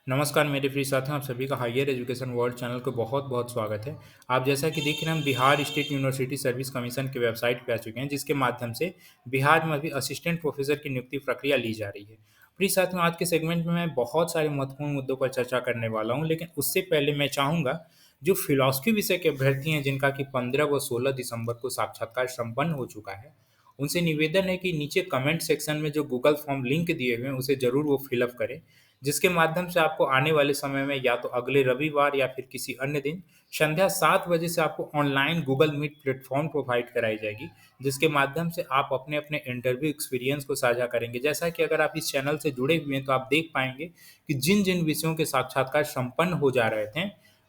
नमस्कार मेरे प्रिय साथियों, आप सभी का हायर एजुकेशन वर्ल्ड चैनल को बहुत-बहुत स्वागत है। आप जैसा कि देख रहे हैं हम Bihar state university service commission की वेबसाइट पे आ चुके हैं, जिसके माध्यम से बिहार में अभी असिस्टेंट प्रोफ़ेसर की नियुक्ति प्रक्रिया ली जा रही है। प्रिय साथियों, आज के सेगमेंट में मैं बहुत सारे महत्वपूर्ण मुद्दों पर चर्चा करने वाला हूँ, लेकिन उससे पहले मैं चाहूँगा जो फ़िलॉसफ़ी विषय के अभ्यर्थी हैं जिनका कि 15 व 16 दिसंबर को साक्षात्कार संपन्न हो चुका है, उनसे निवेदन है कि नीचे कमेंट सेक्शन में जो गूगल फॉर्म लिंक दिए हुए हैं, उसे ज़रूर वो फ़िल अप करें। जिसके माध्यम से आपको आने वाले समय में या तो अगले रविवार या फिर किसी अन्य दिन संध्या 7 बजे से आपको online Google Meet platform provide कराई जाएगी, जिसके माध्यम से आप अपने-अपने इंटरव्यू एक्सपीरियंस को साझा करेंगे। जैसा कि अगर आप इस चैनल से जुड़े हुए हैं, तो आप देख पाएँगे कि जिन-जिन विषयों के साक्षात्कार संपन्न हो जा रहे थे,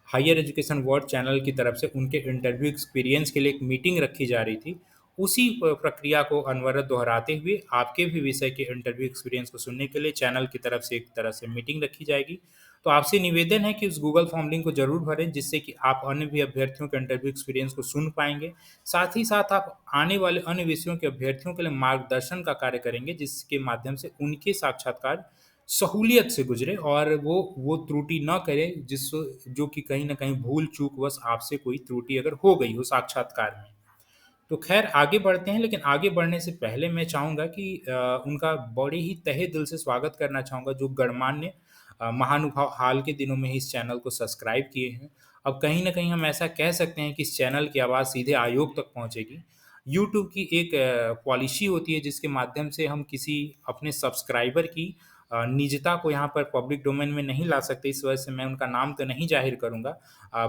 हायर एजुकेशन वर्ल्ड चैनल की तरफ से उनके इंटरव्यू एक्सपीरियंस के लिए एक मीटिंग रखी जा रही थी। उसी प्रक्रिया को अनवरत दोहराते हुए आपके भी विषय के इंटरव्यू एक्सपीरियंस को सुनने के लिए चैनल की तरफ से एक तरह से मीटिंग रखी जाएगी। तो आपसे निवेदन है कि उस गूगल फॉर्म लिंक को ज़रूर भरें, जिससे कि आप अन्य भी अभ्यर्थियों के इंटरव्यू एक्सपीरियंस को सुन पाएँगे। साथ ही साथ आप आने वाले अन्य विषयों के अभ्यर्थियों के लिए मार्गदर्शन का कार्य करेंगे, जिसके माध्यम से उनके साक्षात्कार सहूलियत से गुज़रे और वो त्रुटि ना करें जो कि कहीं न कहीं भूल-चूक वश आपसे कोई त्रुटि अगर हो गई हो साक्षात्कार में। तो ख़ैर आगे बढ़ते हैं, लेकिन आगे बढ़ने से पहले मैं चाहूँगा कि उनका बड़े ही तहे दिल से स्वागत करना चाहूँगा जो गणमान्य महानुभाव हाल के दिनों में ही इस चैनल को सब्सक्राइब किए हैं। अब कहीं न कहीं हम ऐसा कह सकते हैं कि इस चैनल की आवाज़ सीधे आयोग तक पहुँचेगी। यूट्यूब की एक पॉलिसी होती है जिसके माध्यम से हम किसी अपने सब्सक्राइबर की निजता को यहाँ पर पब्लिक डोमेन में नहीं ला सकते, इस वजह से मैं उनका नाम तो नहीं ज़ाहिर करूँगा।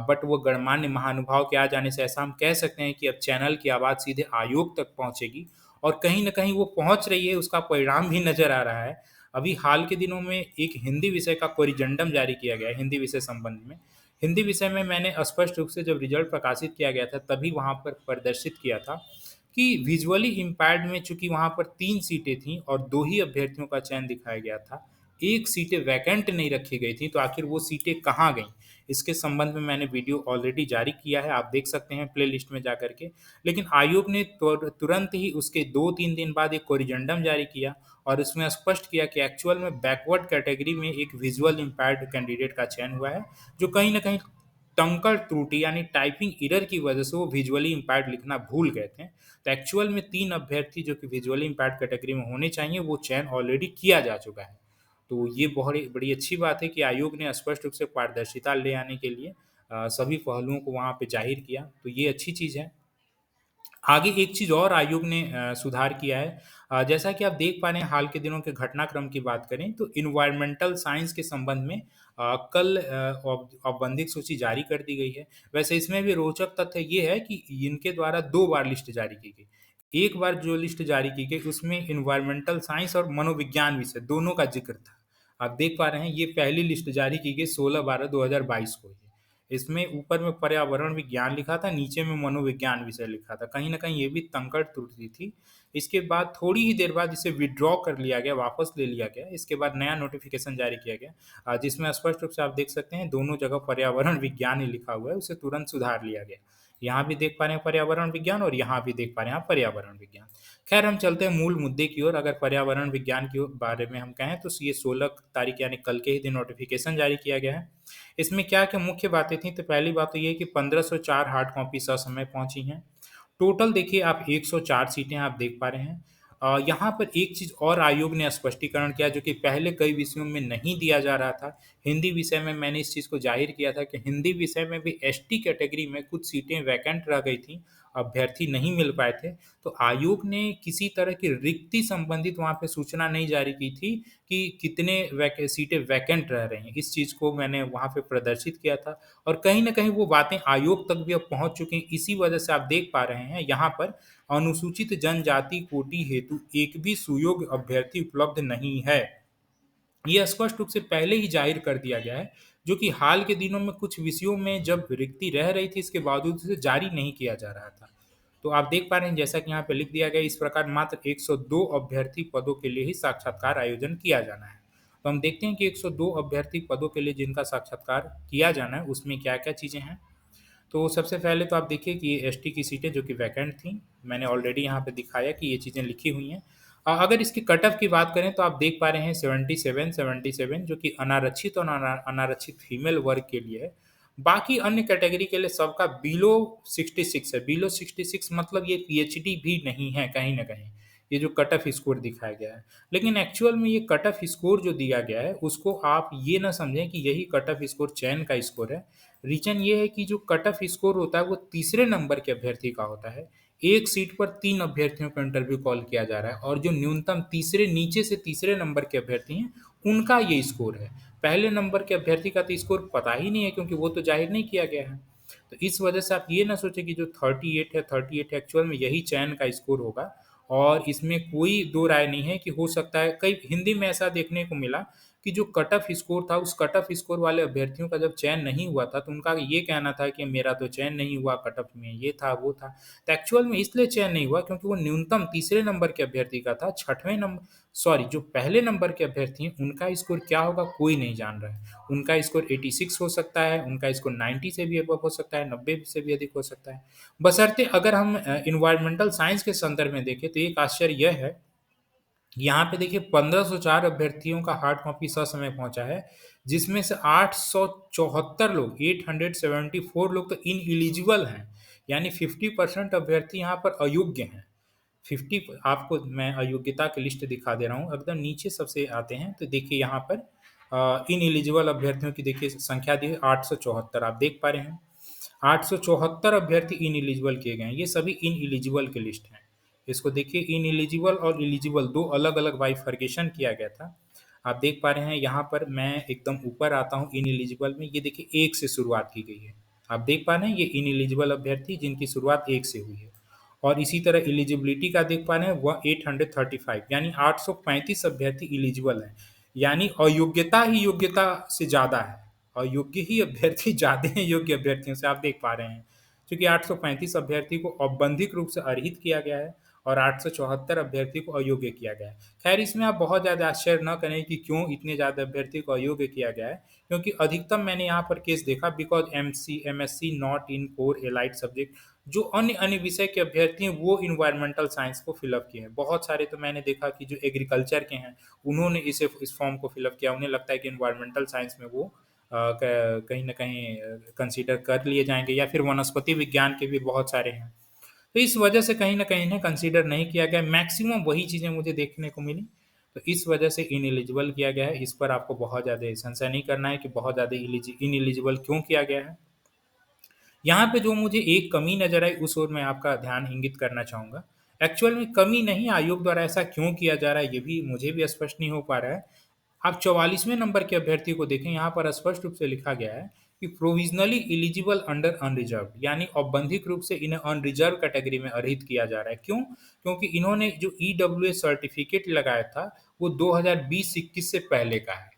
बट वो गणमान्य महानुभाव के आ जाने से ऐसा हम कह सकते हैं कि अब चैनल की आवाज़ सीधे आयोग तक पहुँचेगी और कहीं न कहीं वो पहुँच रही है, उसका परिणाम भी नज़र आ रहा है। अभी हाल के दिनों में एक हिंदी विषय का कोरिजेंडम जारी किया गया है, हिंदी विषय संबंध में। हिंदी विषय में मैंने स्पष्ट रूप से जब रिज़ल्ट प्रकाशित किया गया था, तभी वहाँ पर प्रदर्शित किया था कि विज़ुअली इम्पेयर्ड में चूँकि वहाँ पर 3 सीटें थीं और 2 ही अभ्यर्थियों का चयन दिखाया गया था। 1 सीटें वैकेंट नहीं रखी गई थी, तो आखिर वो सीटें कहाँ गईं? इसके संबंध में मैंने वीडियो ऑलरेडी जारी किया है, आप देख सकते हैं प्लेलिस्ट में जाकर के। लेकिन आयोग ने तुरंत ही उसके 2-3 दिन बाद एक कोरिजेंडम जारी किया और उसमें स्पष्ट किया कि एक्चुअल में बैकवर्ड कैटेगरी में एक विज़ुअल इम्पेयर्ड कैंडिडेट का चयन हुआ है, जो कहीं न कहीं टंकल त्रुटि यानी टाइपिंग एरर की वजह से वो विज़ुअली इम्पेयर्ड लिखना भूल गए थे। तो एक्चुअल में 3 अभ्यर्थी जो कि विज़ुअली इम्पेयर्ड कैटेगरी में होने चाहिए, वो चयन ऑलरेडी किया जा चुका है। तो ये बहुत ही बड़ी अच्छी बात है कि आयोग ने स्पष्ट रूप से पारदर्शिता ले आने के लिए सभी पहलुओं को वहाँ पे ज़ाहिर किया, तो ये अच्छी चीज़ है। आगे एक चीज़ और आयोग ने सुधार किया है। जैसा कि आप देख पा रहे हैं हाल के दिनों के घटनाक्रम की बात करें तो एनवायरमेंटल साइंस के संबंध में कल औपबंधिक सूची जारी कर दी गई है। वैसे इसमें भी रोचक तथ्य ये है कि इनके द्वारा 2 बार लिस्ट जारी की गई। एक बार जो लिस्ट जारी की गई उसमें एनवायरमेंटल साइंस और मनोविज्ञान विषय दोनों का ज़िक्र था। आप देख पा रहे हैं ये पहली लिस्ट जारी की गई 16/12/2022 को। इसमें ऊपर में पर्यावरण विज्ञान लिखा था, नीचे में मनोविज्ञान विषय लिखा था। कहीं न कहीं ये भी तंकड़ त्रुटि थी। इसके बाद थोड़ी ही देर बाद इसे विथड्रॉ कर लिया गया, वापस ले लिया गया। इसके बाद नया नोटिफ़िकेशन जारी किया गया जिसमें स्पष्ट रूप से आप देख सकते हैं दोनों जगह पर्यावरण विज्ञान ही लिखा हुआ है, उसे तुरंत सुधार लिया गया। यहाँ भी देख पा रहे हैं पर्यावरण विज्ञान और यहाँ भी देख पा रहे हैं आप पर्यावरण विज्ञान। खैर हम चलते हैं मूल मुद्दे की ओर। अगर पर्यावरण विज्ञान की बारे में हम कहें तो ये 16 तारीख यानी कल के ही दिन नोटिफ़िकेशन जारी किया गया है। इसमें क्या-क्या मुख्य बातें थी? तो पहली बात तो ये है कि 1504 हार्ड कॉपी ससमय पहुँची हैं। टोटल देखिए आप 104 सीटें आप देख पा रहे हैं। यहाँ पर एक चीज़ और आयोग ने स्पष्टीकरण किया जो कि पहले कई विषयों में नहीं दिया जा रहा था। हिंदी विषय में मैंने इस चीज़ को ज़ाहिर किया था कि हिंदी विषय में भी एसटी कैटेगरी में कुछ सीटें वैकेंट रह गई थीं, अभ्यर्थी नहीं मिल पाए थे। तो आयोग ने किसी तरह की रिक्ति संबंधित वहाँ पे सूचना नहीं जारी की थी कि कितने सीटें वैकेंट रह रही हैं। इस चीज़ को मैंने वहाँ पे प्रदर्शित किया था और कहीं न कहीं वो बातें आयोग तक भी अब पहुँच चुकी हैं। इसी वजह से आप देख पा रहे हैं यहाँ पर अनुसूचित जनजाति कोटि हेतु एक भी सुयोग्य अभ्यर्थी उपलब्ध नहीं है। ये स्पष्ट रूप से पहले ही ज़ाहिर कर दिया गया है, जो कि हाल के दिनों में कुछ विषयों में जब रिक्ति रह रही थी, इसके बावजूद उसे जारी नहीं किया जा रहा था। तो आप देख पा रहे हैं जैसा कि यहाँ पे लिख दिया गया है, इस प्रकार मात्र 102 अभ्यर्थी पदों के लिए ही साक्षात्कार आयोजन किया जाना है। तो हम देखते हैं कि 102 अभ्यर्थी पदों के लिए जिनका साक्षात्कार किया जाना है, उसमें क्या-क्या चीज़ें हैं। तो सबसे पहले तो आप देखिए कि ये एसटी की सीटें जो कि वैकेंट थीं, मैंने ऑलरेडी यहाँ पे दिखाया कि ये चीज़ें लिखी हुई हैं। अगर इसकी कट ऑफ की बात करें तो आप देख पा रहे हैं 77 जो कि अनारक्षित और अनारक्षित फीमेल वर्ग के लिए है। बाकी अन्य कैटेगरी के लिए सबका बिलो 66 है। बिलो 66 मतलब ये पीएचडी भी नहीं है कहीं न कहीं। ये जो कट ऑफ स्कोर दिखाया गया है। लेकिन एक्चुअल में ये कट ऑफ स्कोर जो दिया गया है उसको आप ये ना समझें कि यही कट ऑफ स्कोर चयन का स्कोर है। रीज़न ये है कि जो कट ऑफ स्कोर होता है वो तीसरे नंबर के अभ्यर्थी का होता है। एक सीट पर 3 अभ्यर्थियों का इंटरव्यू कॉल किया जा रहा है और जो न्यूनतम तीसरे नीचे से तीसरे नंबर के अभ्यर्थी हैं, उनका ये स्कोर है। पहले नंबर के अभ्यर्थी का तो स्कोर पता ही नहीं है क्योंकि वो तो ज़ाहिर नहीं किया गया है। तो इस वजह से आप ये ना सोचें कि जो 38 एक्चुअल में यही चयन का स्कोर होगा और इसमें कोई दो राय नहीं है कि हो सकता है कई हिंदी में ऐसा देखने को मिला कि जो कट ऑफ स्कोर था उस कट ऑफ स्कोर वाले अभ्यर्थियों का जब चयन नहीं हुआ था तो उनका ये कहना था कि मेरा तो चयन नहीं हुआ कट ऑफ में ये था वो था। तो एक्चुअल में इसलिए चयन नहीं हुआ क्योंकि वो न्यूनतम तीसरे नंबर के अभ्यर्थी का था। छठवें नंबर सॉरी जो पहले नंबर के अभ्यर्थी हैं उनका स्कोर क्या होगा कोई नहीं जान रहा है। उनका स्कोर 86 हो सकता है, उनका स्कोर 90 से भी अबव हो सकता है, 90 से भी अधिक हो सकता है। बशर्ते अगर हम एनवायरमेंटल साइंस के संदर्भ में देखें तो एक आश्चर्य यह है, यहाँ पे देखिए 1504 अभ्यर्थियों का हार्ड कॉपी ससमय पहुंचा है, जिसमें से 874 लोग 874 लोग तो इनएलिजिबल हैं, यानी 50% अभ्यर्थी यहाँ पर अयोग्य हैं। 50 आपको मैं अयोग्यता की लिस्ट दिखा दे रहा हूँ, एकदम नीचे सबसे आते हैं तो देखिए यहाँ पर इनएलिजिबल अभ्यर्थियों की देखिए संख्या दी है 874 आप देख पा रहे हैं। 874 अभ्यर्थी इनएलिजिबल किए गए हैं, ये सभी इनएलिजिबल की लिस्ट हैं। इसको देखिए इनएलिजिबल और एलिजिबल दो अलग-अलग बाइफरकेशन किया गया था। आप देख पा रहे हैं यहाँ पर मैं एकदम ऊपर आता हूँ इनएलिजिबल में, ये देखिए 1 से शुरुआत की गई है। आप देख पा रहे हैं ये इनएलिजिबल अभ्यर्थी जिनकी शुरुआत 1 से हुई है। और इसी तरह एलिजिबिलिटी का देख पा रहे हैं वह 835 यानी 835 अभ्यर्थी एलिजिबल हैं। यानी अयोग्यता ही योग्यता से ज़्यादा है। अयोग्य ही अभ्यर्थी ज़्यादा हैं योग्य अभ्यर्थियों से आप देख पा रहे हैं। चूँकि 835 अभ्यर्थी को औपबंधिक रूप से अर्हित किया गया है और 874 अभ्यर्थी को अयोग्य किया गया है। खैर इसमें आप बहुत ज़्यादा आश्चर्य न करें कि क्यों इतने ज़्यादा अभ्यर्थी को अयोग्य किया गया है, क्योंकि अधिकतम मैंने यहाँ पर केस देखा because MC MSc not in core allied subject जो अन्य अन्य विषय के अभ्यर्थी हैं वो एनवायरमेंटल साइंस को फिलअप किए हैं। बहुत सारे तो मैंने देखा कि जो एग्रीकल्चर के हैं उन्होंने इस फॉर्म को फिलअप किया। उन्हें लगता है कि एनवायरमेंटल साइंस में वो कहीं न कहीं कंसीडर कर लिए जाएँगे या फिर वनस्पति विज्ञान के भी बहुत सारे हैं। तो इस वजह से कहीं न कहीं इन्हें कंसीडर नहीं किया गया। मैक्सिमम वही चीज़ें मुझे देखने को मिली। तो इस वजह से इनएलिजिबल किया गया है। इस पर आपको बहुत ज़्यादा संशय नहीं करना है कि बहुत ज़्यादा इनएलिजिबल क्यों किया गया है। यहाँ पे जो मुझे एक कमी नज़र आई उस ओर मैं आपका ध्यान इंगित करना चाहूँगा। एक्चुअल में कमी नहीं आयोग द्वारा ऐसा क्यों किया जा रहा है ये भी मुझे भी स्पष्ट नहीं हो पा रहा है। आप 44वें नंबर के अभ्यर्थी को देखें यहाँ पर स्पष्ट रूप से लिखा गया है कि प्रोविजनली एलिजिबल अंडर अनरिजर्व्ड यानी औपबंधिक रूप से इन्हें अनरिजर्व कैटेगरी में अर्हित किया जा रहा है। क्यों? क्योंकि इन्होंने जो ईडब्ल्यूएस सर्टिफिकेट लगाया था वो 2020-21 से पहले का है।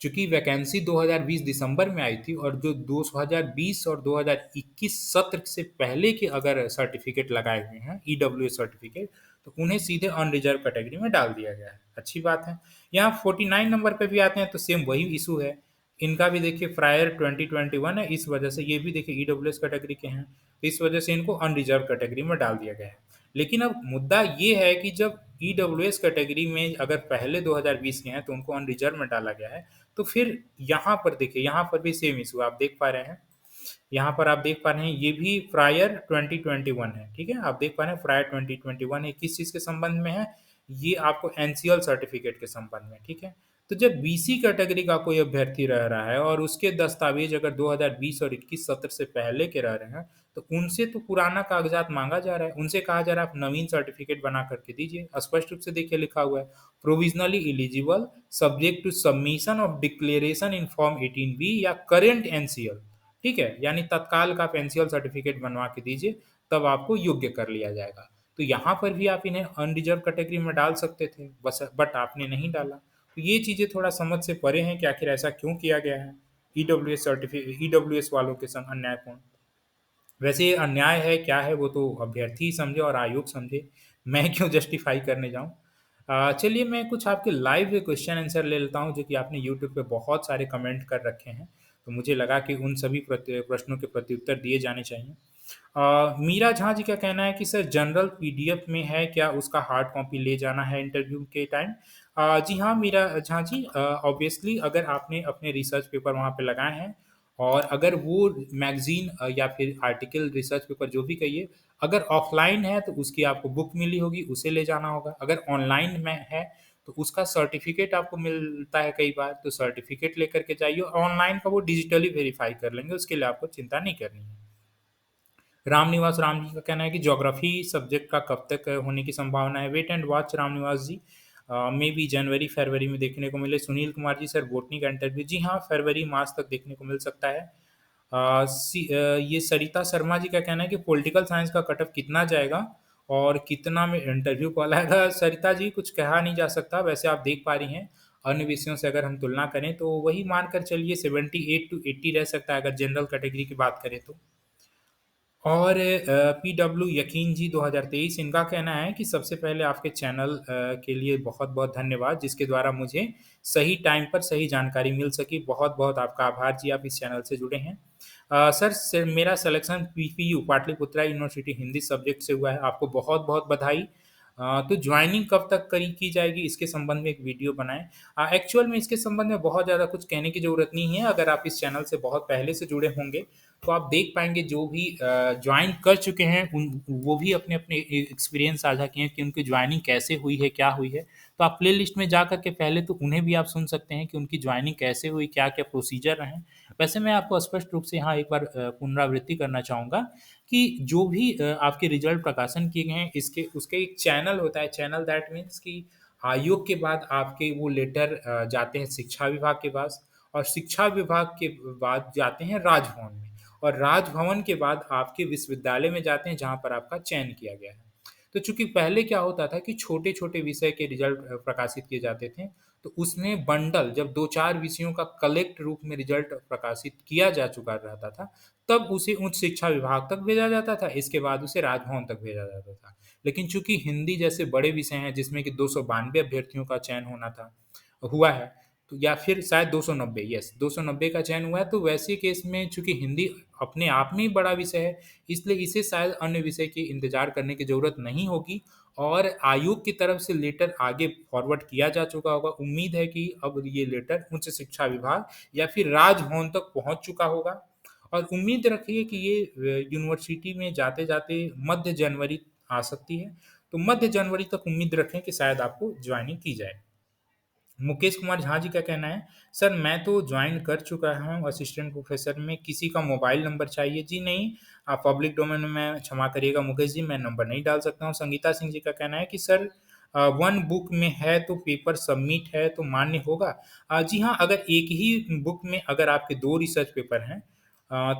चूँकि वैकेंसी 2020 दिसंबर में आई थी और जो 2020 और 2021 सत्र से पहले के अगर सर्टिफिकेट लगाए हुए हैं ईडब्ल्यूएस सर्टिफिकेट तो उन्हें सीधे अनरिजर्व कैटेगरी में डाल दिया गया है। अच्छी बात है। यहाँ 49 नंबर पे भी आते हैं तो सेम वही इशू है। इनका भी देखिए प्रायर 2021 है, इस वजह से ये भी देखिए ईडब्ल्यूएस कैटेगरी के हैं। तो इस वजह से इनको अनरिजर्व कैटेगरी में डाल दिया गया है। लेकिन अब मुद्दा ये है कि जब ईडब्ल्यूएस कैटेगरी में अगर पहले 2020 के हैं तो उनको अनरिजर्व में डाला गया है, तो फिर यहाँ पर देखिए यहाँ पर भी सेम इशू आप देख पा रहे हैं। यहाँ पर आप देख पा रहे हैं ये भी प्रायर 2021 है, ठीक है? आप देख पा रहे हैं प्रायर 2021 है, किस चीज़ के संबंध में है? ये आपको एनसीएल सर्टिफिकेट के संबंध में, ठीक है? तो जब बीसी कैटेगरी का कोई अभ्यर्थी रह रहा है और उसके दस्तावेज अगर 2020 और 21 सत्र से पहले के रह रहे हैं, तो उनसे तो पुराना कागजात मांगा जा रहा है, उनसे कहा जा रहा है आप नवीन सर्टिफिकेट बना करके दीजिए। स्पष्ट रूप से देखिए लिखा हुआ है provisionally eligible subject to submission of declaration in form 18B या करेंट एनसीएल, ठीक है? यानी तत्काल का आप एनसीएल सर्टिफिकेट बनवा के दीजिए, तब आपको योग्य कर लिया जाएगा। तो यहाँ पर भी आप इन्हें अनरिजर्व कैटेगरी में डाल सकते थे, बस बट आपने नहीं डाला। तो ये चीज़ें थोड़ा समझ से परे हैं कि आखिर ऐसा क्यों किया गया है ईडब्ल्यूएस वालों के संग अन्यायपूर्ण। वैसे ये अन्याय है, क्या है वो तो अभ्यर्थी ही समझे और आयोग समझे, मैं क्यों जस्टिफाई करने जाऊँ। चलिए मैं कुछ आपके लाइव क्वेश्चन आंसर ले लेता हूँ जो कि आपने यूट्यूब पे बहुत सारे कमेंट कर रखे हैं, तो मुझे लगा कि उन सभी प्रश्नों के प्रत्युत्तर दिए जाने चाहिए। मीरा झा जी का कहना है कि सर जनरल पीडीएफ में है क्या, उसका हार्ड कॉपी ले जाना है इंटरव्यू के टाइम? जी हाँ मीरा झा जी, ऑब्वियसली अगर आपने अपने रिसर्च पेपर वहाँ पे लगाए हैं और अगर वो मैगजीन या फिर आर्टिकल रिसर्च पेपर जो भी कहिए, अगर ऑफलाइन है तो उसकी आपको बुक मिली होगी, उसे ले जाना होगा। अगर ऑनलाइन में है तो उसका सर्टिफिकेट आपको मिलता है कई बार, तो सर्टिफिकेट लेकर के जाइए। ऑनलाइन का वो डिजिटली वेरीफाई कर लेंगे, उसके लिए आपको चिंता नहीं करनी है। रामनिवास राम जी का कहना है कि ज्योग्राफी सब्जेक्ट का कब तक होने की संभावना है? Wait and watch Ramniwas ji, may be जनवरी फरवरी में देखने को मिले। सुनील कुमार जी, सर बोटनी का इंटरव्यू, जी हाँ फरवरी मार्च तक देखने को मिल सकता है। ये सरिता शर्मा जी का कहना है कि पॉलिटिकल साइंस का कट ऑफ कितना जाएगा और कितना में इंटरव्यू कॉल आएगा? सरिता जी कुछ कहा नहीं जा सकता, वैसे आप देख पा रही हैं अन्य विषयों से अगर हम तुलना करें तो वही मानकर चलिए 78 to 80 रह सकता है अगर जनरल कैटेगरी की बात करें तो। और पीडब्ल्यू यकीन जी 2023, इनका कहना है कि सबसे पहले आपके चैनल के लिए बहुत-बहुत धन्यवाद, जिसके द्वारा मुझे सही टाइम पर सही जानकारी मिल सकी। बहुत-बहुत आपका आभार जी, आप इस चैनल से जुड़े हैं। सर मेरा selection PPU Pataliputra university Hindi subject से हुआ है, आपको बहुत-बहुत बधाई। तो जॉइनिंग कब तक करी की जाएगी, इसके संबंध में एक वीडियो बनाएँ। एक्चुअल में इसके संबंध में बहुत ज़्यादा कुछ कहने की ज़रूरत नहीं है, अगर आप इस चैनल से बहुत पहले से जुड़े होंगे तो आप देख पाएँगे जो भी जॉइन कर चुके हैं उन वो भी अपने-अपने एक्सपीरियंस साझा किए हैं कि उनकी जॉइनिंग कैसे हुई है, क्या हुई है। तो आप प्लेलिस्ट में जा कर के पहले तो उन्हें भी आप सुन सकते हैं कि उनकी जॉइनिंग कैसे हुई, क्या-क्या प्रोसीजर रहे। वैसे मैं आपको स्पष्ट रूप से यहाँ एक बार पुनरावृत्ति करना चाहूँगा कि जो भी आपके रिज़ल्ट प्रकाशन किए गए हैं इसके उसके एक चैनल होता है, चैनल दैट मीन्स कि आयोग के बाद आपके वो लेटर जाते हैं शिक्षा विभाग के पास और शिक्षा विभाग के बाद जाते हैं राजभवन में। और राजभवन के बाद आपके विश्वविद्यालय में जाते हैं जहाँ पर आपका चयन किया गया है। तो चूँकि पहले क्या होता था कि छोटे-छोटे विषय के रिज़ल्ट प्रकाशित किए जाते थे, तो उसमें बंडल जब 2-4 विषयों का कलेक्ट रूप में रिज़ल्ट प्रकाशित किया जा चुका रहता था, तब उसे उच्च शिक्षा विभाग तक भेजा जाता था, इसके बाद उसे राजभवन तक भेजा जाता था। लेकिन चूँकि हिंदी जैसे बड़े विषय हैं जिसमें कि 292 अभ्यर्थियों का चयन होना था, हुआ है, तो या फिर शायद 290, यस 290 का चयन हुआ है, तो वैसे केस में चूँकि हिंदी अपने आप में ही बड़ा विषय है, इसलिए इसे शायद अन्य विषय की इंतज़ार करने की ज़रूरत नहीं होगी और आयोग की तरफ से लेटर आगे फॉरवर्ड किया जा चुका होगा। उम्मीद है कि अब ये लेटर उच्च शिक्षा विभाग या फिर राजभवन तक पहुँच चुका होगा और उम्मीद रखिए कि ये यूनिवर्सिटी में जाते-जाते मध्य जनवरी आ सकती है। तो मध्य जनवरी तक उम्मीद रखें कि शायद आपको जॉइनिंग की जाए। मुकेश कुमार झा जी का कहना है, सर मैं तो जॉइन कर चुका हूँ असिस्टेंट प्रोफ़ेसर में, किसी का मोबाइल नंबर चाहिए? जी नहीं, आप पब्लिक डोमेन में क्षमा करिएगा मुकेश जी, मैं नंबर नहीं डाल सकता हूँ। संगीता सिंह जी का कहना है कि सर 1 बुक में है तो पेपर सबमिट है तो मान्य होगा? जी हाँ, अगर एक ही बुक में अगर आपके 2 रिसर्च पेपर हैं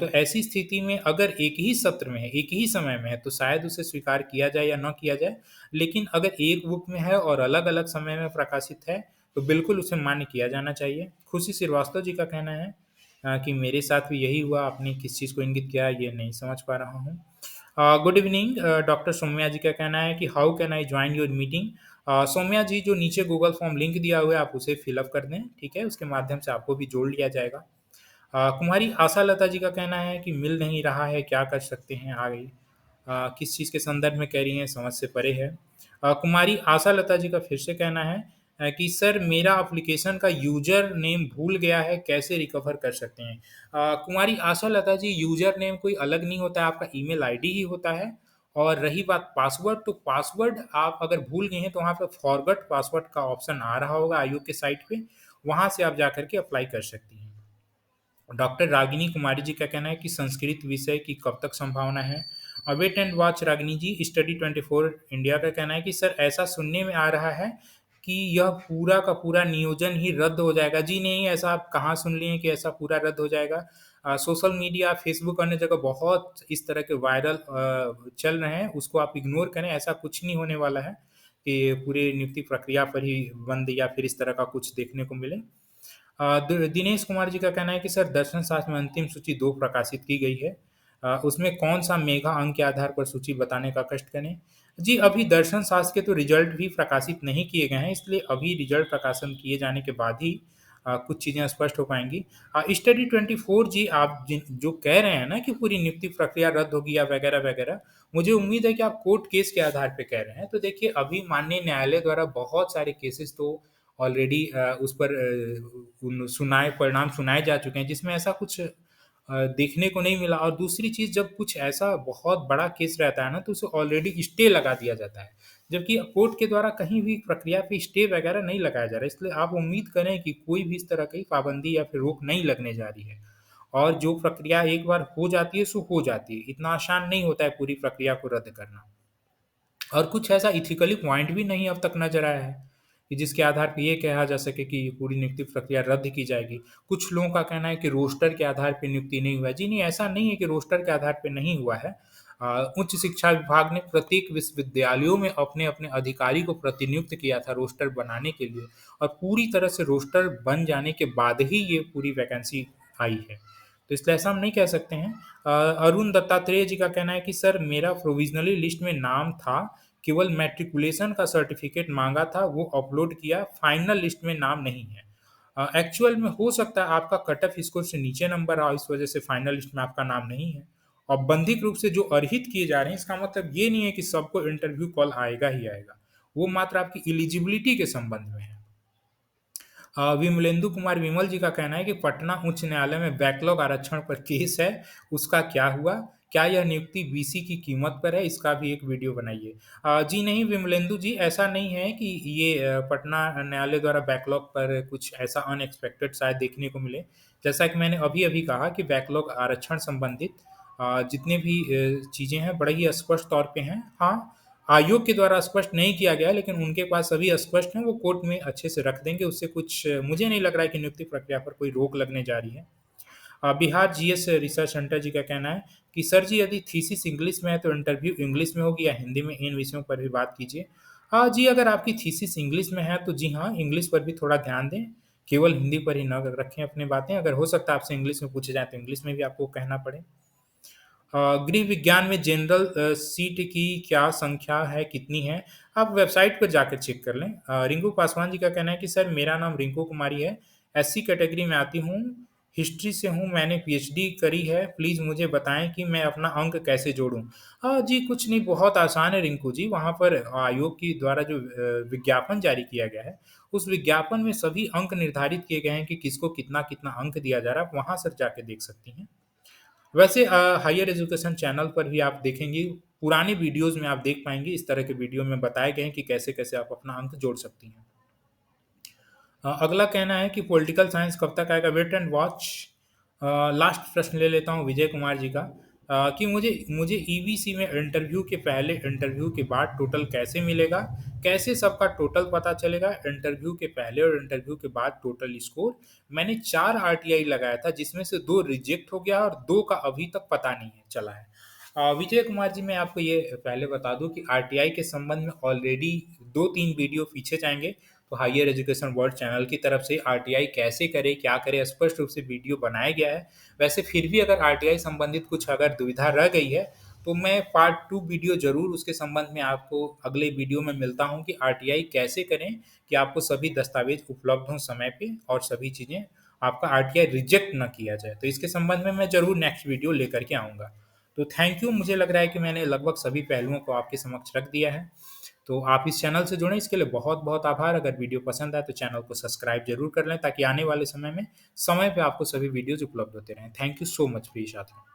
तो ऐसी स्थिति में अगर एक ही सत्र में है, एक ही समय में है, तो शायद उसे स्वीकार किया जाए या ना किया जाए। लेकिन अगर एक बुक में है और अलग-अलग समय में प्रकाशित है, तो बिल्कुल उसे मान्य किया जाना चाहिए। खुशी श्रीवास्तव जी का कहना है कि मेरे साथ भी यही हुआ, आपने किस चीज़ को इंगित किया ये नहीं समझ पा रहा हूँ। Good evening, doctor Saumya ji का कहना है कि how can I join your meeting? Saumya ji जो नीचे गूगल फॉर्म लिंक दिया हुआ है आप उसे फिल अप कर दें, ठीक है? उसके माध्यम से आपको भी जोड़ लिया जाएगा। कुमारी आशा लता जी का कहना है कि मिल नहीं रहा है, क्या कर सकते हैं आगे? किस चीज़ के संदर्भ में कह रही हैं, समझ से परे है। कुमारी आशा लता जी का फिर से कहना है कि सर मेरा एप्लीकेशन का यूज़र नेम भूल गया है, कैसे रिकवर कर सकते हैं? कुमारी आशा लता जी, यूज़र नेम कोई अलग नहीं होता है, आपका ईमेल आईडी ही होता है और रही बात पासवर्ड, तो पासवर्ड आप अगर भूल गए हैं तो वहाँ पे फॉरगॉट पासवर्ड का ऑप्शन आ रहा होगा आयोग के साइट पे, वहाँ से आप जाकर के अप्लाई कर सकती हैं। डॉक्टर रागिनी कुमारी जी का कहना है कि संस्कृत विषय की कब तक संभावना है? Wait and watch Ragini ji, study 24 India का कहना है कि सर ऐसा सुनने में आ रहा है कि यह पूरा का पूरा नियोजन ही रद्द हो जाएगा। जी नहीं, ऐसा आप कहाँ सुन लिए हैं कि ऐसा पूरा रद्द हो जाएगा? सोशल मीडिया, फेसबुक अन्य जगह बहुत इस तरह के वायरल चल रहे हैं, उसको आप इग्नोर करें, ऐसा कुछ नहीं होने वाला है कि पूरी नियुक्ति प्रक्रिया पर ही बंद या फिर इस तरह का कुछ देखने को मिले। दिनेश कुमार जी का कहना है कि सर दर्शन शास्त्र में अंतिम सूची 2 प्रकाशित की गई है। उसमें कौन-सा मेगा अंक के आधार पर सूची बताने का कष्ट करें? जी, अभी दर्शन शास्त्र के तो रिज़ल्ट भी प्रकाशित नहीं किए गए हैं, इसलिए अभी रिज़ल्ट प्रकाशन किए जाने के बाद ही कुछ चीज़ें स्पष्ट हो पाएँगी। स्टडी 24 जी आप जो कह रहे हैं ना कि पूरी नियुक्ति प्रक्रिया रद्द होगी या वगैरह-वगैरह, मुझे उम्मीद है कि आप कोर्ट केस के आधार पे कह रहे हैं। तो देखिए अभी माननीय न्यायालय द्वारा बहुत सारे केसेज़ तो ऑलरेडी उस पर परिणाम सुनाए जा चुके हैं जिसमें ऐसा कुछ देखने को नहीं मिला और दूसरी चीज़ जब कुछ ऐसा बहुत बड़ा केस रहता है ना तो उसे ऑलरेडी स्टे लगा दिया जाता है। जबकि कोर्ट के द्वारा कहीं भी प्रक्रिया पे स्टे वगैरह नहीं लगाया जा रहा है। इसलिए आप उम्मीद करें कि कोई भी इस तरह की पाबंदी या फिर रोक नहीं लगने जा रही है। और जो प्रक्रिया एक बार हो जाती है सो हो जाती है। इतना आसान नहीं होता है पूरी प्रक्रिया को रद्द करना। और कुछ ऐसा एथिकली पॉइंट भी नहीं अब तक नज़र आया है, कि जिसके आधार पे ये कहा जा सके कि पूरी नियुक्ति प्रक्रिया रद्द की जाएगी। कुछ लोगों का कहना है कि रोस्टर के आधार पे नियुक्ति नहीं हुआ है। जी नहीं, ऐसा नहीं है कि रोस्टर के आधार पे नहीं हुआ है। उच्च शिक्षा विभाग ने प्रत्येक विश्वविद्यालयों में अपने-अपने अधिकारी को प्रतिनियुक्त किया था रोस्टर बनाने के लिए और पूरी तरह से रोस्टर बन जाने के बाद ही ये पूरी वैकेंसी आई है। तो इसलिए ऐसा हम नहीं कह सकते हैं। अरुण दत्तात्रेय जी का कहना है कि सर मेरा प्रोविज़नली लिस्ट में नाम था, केवल मैट्रिकुलेशन का सर्टिफ़िकेट माँगा था, वो अपलोड किया, फाइनल लिस्ट में नाम नहीं है। एक्चुअल में हो सकता है आपका कट ऑफ स्कोर से नीचे नंबर आओ, इस वजह से फाइनल लिस्ट में आपका नाम नहीं है। औपबंधिक रूप से जो अर्हित किए जा रहे हैं, इसका मतलब ये नहीं है कि सबको इंटरव्यू कॉल आएगा ही आएगा। वो मात्र आपकी एलिजिबिलिटी के संबंध में है। विमलेंदु कुमार विमल जी का कहना है कि पटना उच्च न्यायालय में बैकलॉग आरक्षण पर केस है, उसका क्या हुआ? क्या यह नियुक्ति बीसी की कीमत पर है? इसका भी एक वीडियो बनाइए। जी नहीं विमलेंदु जी, ऐसा नहीं है कि ये पटना न्यायालय द्वारा बैकलॉग पर कुछ ऐसा अनएक्सपेक्टेड शायद देखने को मिले। जैसा कि मैंने अभी-अभी कहा कि बैकलॉग आरक्षण संबंधित जितने भी चीज़ें हैं बड़े ही स्पष्ट तौर पे हैं। हाँ, आयोग के द्वारा स्पष्ट नहीं किया गया है, लेकिन उनके पास सभी स्पष्ट हैं, वो कोर्ट में अच्छे से रख देंगे, उससे कुछ मुझे नहीं लग रहा है कि नियुक्ति प्रक्रिया पर कोई रोक लगने जा रही है। बिहार जीएस रिसर्च सेंटर जी का कहना है कि सर जी यदि थीसिस इंग्लिश में है तो इंटरव्यू इंग्लिश में होगी या हिंदी में, इन विषयों पर भी बात कीजिए। हाँ जी, अगर आपकी थीसिस इंग्लिश में है तो जी हाँ, इंग्लिश पर भी थोड़ा ध्यान दें, केवल हिंदी पर ही न रखें अपनी बातें। अगर हो सकता है आपसे इंग्लिश में पूछे जाए तो इंग्लिश में भी आपको कहना पड़े। गृह विज्ञान में जनरल सीट की क्या संख्या है, कितनी है? आप वेबसाइट पर जाकर चेक कर लें। रिंकू पासवान जी का कहना है कि सर मेरा नाम रिंकू कुमारी है, एससी कैटेगरी में आती हूँ, हिस्ट्री से हूँ, मैंने पीएचडी करी है, प्लीज़ मुझे बताएँ कि मैं अपना अंक कैसे जोड़ूँ? जी कुछ नहीं, बहुत आसान है रिंकू जी, वहाँ पर आयोग के द्वारा जो विज्ञापन जारी किया गया है, उस विज्ञापन में सभी अंक निर्धारित किए गए हैं कि किसको कितना-कितना अंक दिया जा रहा है, आप वहाँ से जाके देख सकती हैं। वैसे हायर एजुकेशन चैनल पर भी आप देखेंगी, पुराने वीडियोज़ में आप देख पाएँगे, इस तरह के वीडियो में बताए गए हैं कि कैसे-कैसे आप अपना अंक जोड़ सकती हैं। अगला कहना है कि पॉलिटिकल साइंस कब तक आएगा? Wait and watch. लास्ट प्रश्न ले लेता हूँ विजय कुमार जी का कि मुझे मुझे ईवीसी में इंटरव्यू के पहले, इंटरव्यू के बाद टोटल कैसे मिलेगा? कैसे सबका टोटल पता चलेगा? इंटरव्यू के पहले और इंटरव्यू के बाद टोटल स्कोर। मैंने 4 आरटीआई लगाया था जिसमें से 2 रिजेक्ट हो गया और 2 का अभी तक पता नहीं है चला है। विजय कुमार जी, मैं आपको ये पहले बता दूँ कि आरटीआई के संबंध में ऑलरेडी 2-3 वीडियो पीछे जाएँगे, तो हायर एजुकेशन वर्ल्ड चैनल की तरफ से आरटीआई कैसे करें, क्या करें, स्पष्ट रूप से वीडियो बनाया गया है। वैसे फिर भी अगर आरटीआई संबंधित कुछ अगर दुविधा रह गई है, तो मैं पार्ट 2 वीडियो ज़रूर उसके संबंध में आपको अगले वीडियो में मिलता हूँ कि आरटीआई कैसे करें कि आपको सभी दस्तावेज़ उपलब्ध हों समय पे और सभी चीज़ें आपका आरटीआई रिजेक्ट ना किया जाए। तो इसके संबंध में मैं ज़रूर नेक्स्ट वीडियो लेकर के आऊँगा। तो थैंक यू, मुझे लग रहा है कि मैंने लगभग सभी पहलुओं को आपके समक्ष रख दिया है। तो आप इस चैनल से जुड़ें, इसके लिए बहुत-बहुत आभार। अगर वीडियो पसंद आए तो चैनल को सब्सक्राइब ज़रूर कर लें ताकि आने वाले समय पे आपको सभी वीडियोज़ उपलब्ध होते रहें। थैंक यू सो मच प्रिय साथियों।